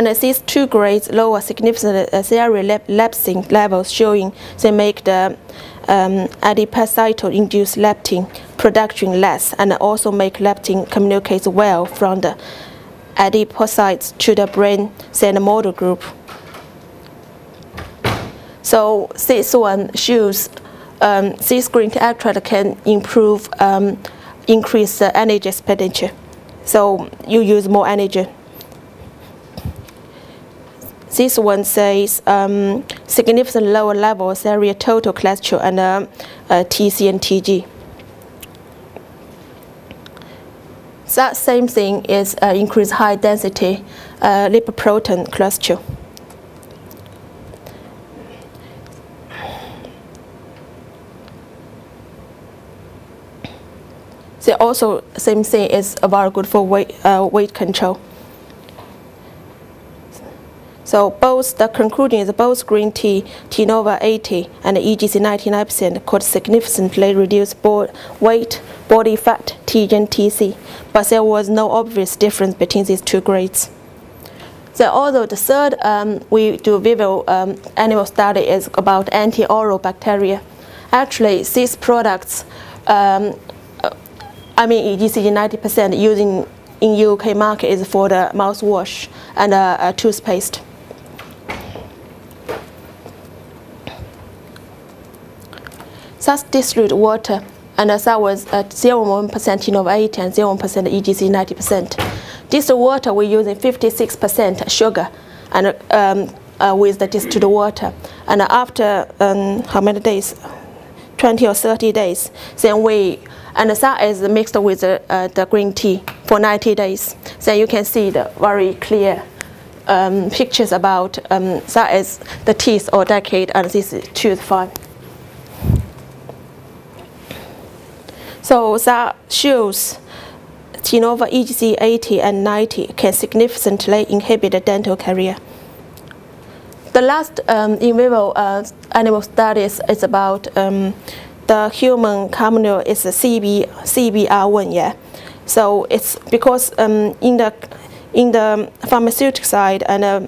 And these two grades lower significant serial leptin levels, showing they make the adipocyte-induced leptin production less, and also make leptin communicate well from the adipocytes to the brain cell model group. So this one shows this green tea extract can increase the energy expenditure. So you use more energy. This one says significant lower level serial total cholesterol and TC and TG. That same thing is increased high density lipoprotein cholesterol. So also same thing is very good for weight control. So both the conclusion is both green tea, T-Nova 80 and EGC 99% could significantly reduce weight, body fat, TG and TC, but there was no obvious difference between these two grades. So although the third we do vivo animal study is about anti-oral bacteria. Actually, these products, I mean EGC 90% using in UK market is for the mouthwash and toothpaste. That's distilled water, and that was at 0.1% T-Nova 80 and 0.1% EGC 90%. Distilled water we're using 56% sugar, and with the distilled water. And after how many days? 20 or 30 days. Then that is mixed with the green tea for 90 days. Then you can see the very clear pictures about that is the teeth or decade, and this is tooth fine. So that shows T-Nova EGC 80 and 90 can significantly inhibit the dental caries. The last in vivo animal studies is about the human camel is a CBR1, yeah. So it's because in the pharmaceutical side, and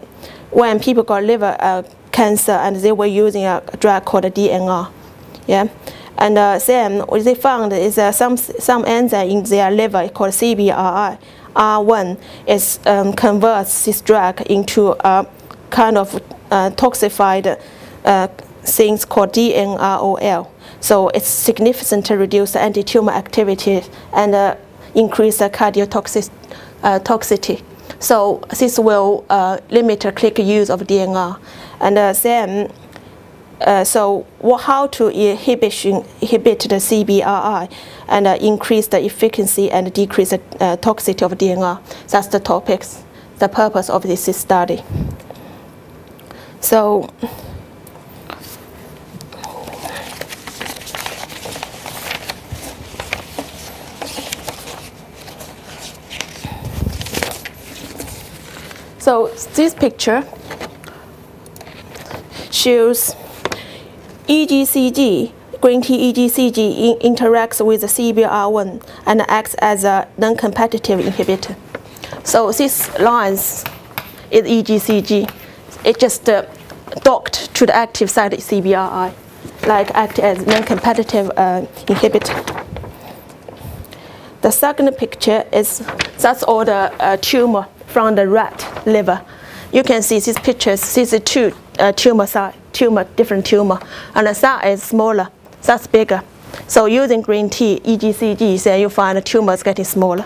when people got liver cancer, and they were using a drug called DNR, yeah. And then what they found is some enzyme in their liver called CBR1 is converts this drug into a kind of toxified things called DNROL. So it's significantly reduce the anti-tumor activity and increase the cardiotoxicity. So this will limit the clinical use of DNR. And then so how to inhibit the CBRI and increase the efficacy and decrease the toxicity of DNR. That's the topics, the purpose of this study. So this picture shows EGCG, green tea EGCG interacts with the CBR1 and acts as a non-competitive inhibitor. So these lines is EGCG. It just docked to the active site of CBRI, like act as non-competitive inhibitor. The second picture is that's all the tumor from the rat liver. You can see these pictures. These are two different tumor, and the size is smaller. That's bigger. So using green tea EGCG, then you find the tumors getting smaller.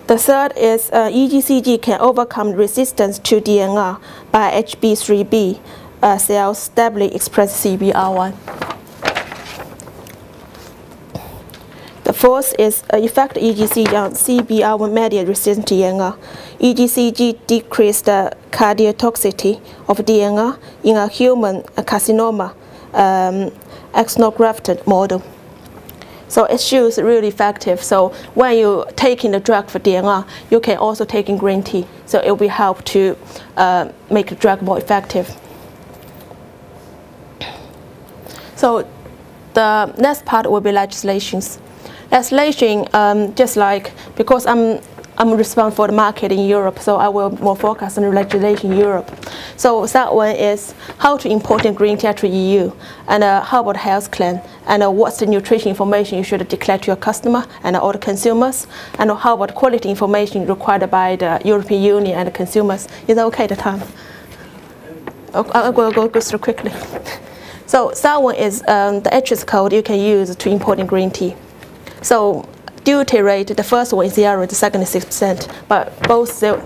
The third is EGCG can overcome resistance to DNR by HB3B cells stably express CBR1. The fourth is effect EGCG on CBR1 mediated resistant DNR. EGCG decreased the cardiotoxicity of DNR in a human carcinoma xenograft model. So it shows really effective. So when you're taking the drug for DNR, you can also take in green tea. So it will help to make the drug more effective. So the next part will be legislations. Legislation, just like, because I'm I'm responsible for the market in Europe, so I will more focus on the legislation in Europe. So that one is how to import green tea to EU, and how about health claim, and what's the nutrition information you should declare to your customer and all the consumers, and how about quality information required by the European Union and the consumers. Is that okay, the time? I will go through quickly. So that one is the address code you can use to import green tea. So duty rate, the first one is 0, the second is 6%, but both the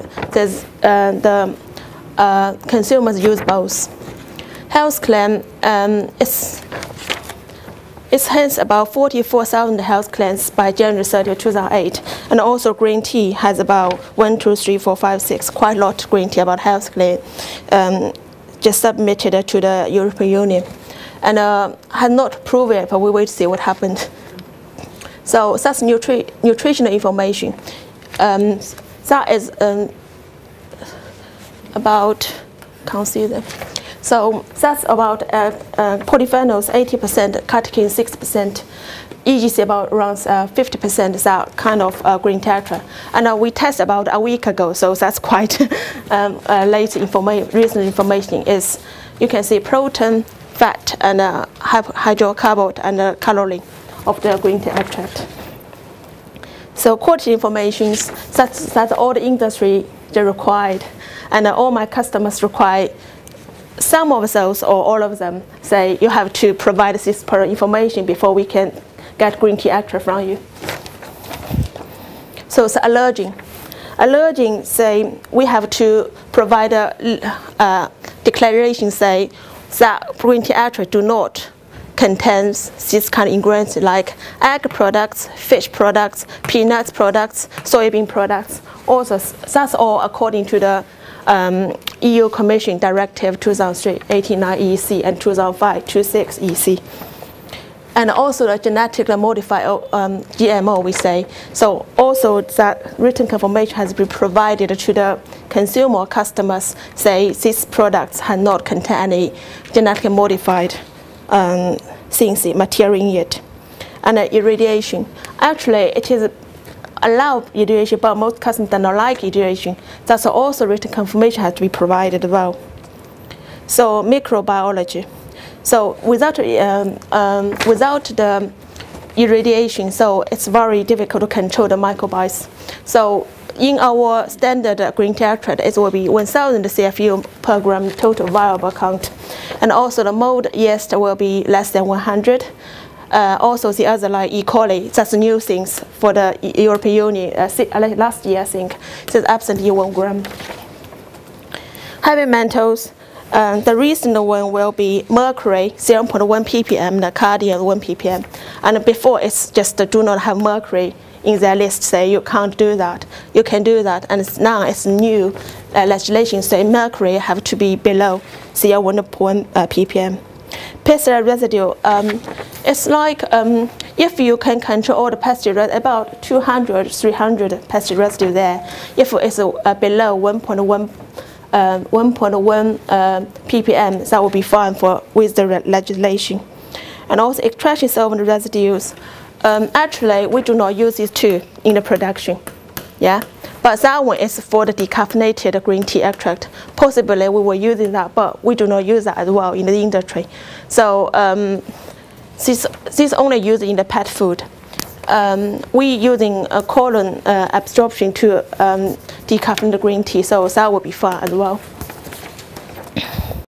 consumers use both. Health claim it's hence about 44,000 health claims by January 30, 2008, and also green tea has about 1, 2, 3, 4, 5, 6, quite a lot of green tea about health claim just submitted to the European Union, and had not proved it, but we wait to see what happened. So that's nutritional information. That is about, can't see them. So that's about polyphenols 80%, catechin 6%, EGC about around 50% is that kind of green tetra. And we tested about a week ago, so that's quite late information. Recent information is you can see protein, fat, and hydrocarbon and calorie of the green tea extract. So quality information, that's all the industry they required, and all my customers require some of those or all of them. Say you have to provide this information before we can get green tea extract from you. So it's allergen. Allergen say we have to provide a declaration say that green tea extract do not contains this kind of ingredients like egg products, fish products, peanuts products, soybean products. Also, that's all according to the EU Commission Directive 2003/89 EEC and 2005/26 EEC. And also the genetically modified GMO, we say. So also that written confirmation has been provided to the consumer customers, say these products have not contain any genetically modified things, material in it. And irradiation. Actually, it is allowed irradiation, but most customers do not like irradiation. That's also written confirmation has to be provided as well. So microbiology. So without the irradiation, so it's very difficult to control the microbes. So in our standard green tea extract, it will be 1,000 CFU per gram total viable count. And also the mold yeast will be less than 100. Also the other like E. coli, that's new things for the European Union. Last year I think, it says absent 1 gram. Heavy metals, the recent one will be mercury 0.1 ppm, the cadmium 1 ppm. And before it's just do not have mercury in their list, say you can't do that. You can do that, and now it's new legislation say mercury have to be below 0.1 ppm. Pesticide residue, it's like if you can control all the pesticide, about 200, 300 pesticide residue there. If it's below 1.1 ppm, that will be fine with the legislation. And also extraction solvent residues. Actually, we do not use these two in the production, yeah. But that one is for the decaffeinated green tea extract. Possibly we were using that, but we do not use that as well in the industry. So this only used in the pet food. We using a colon absorption to decaffeinate the green tea, so that will be fine as well.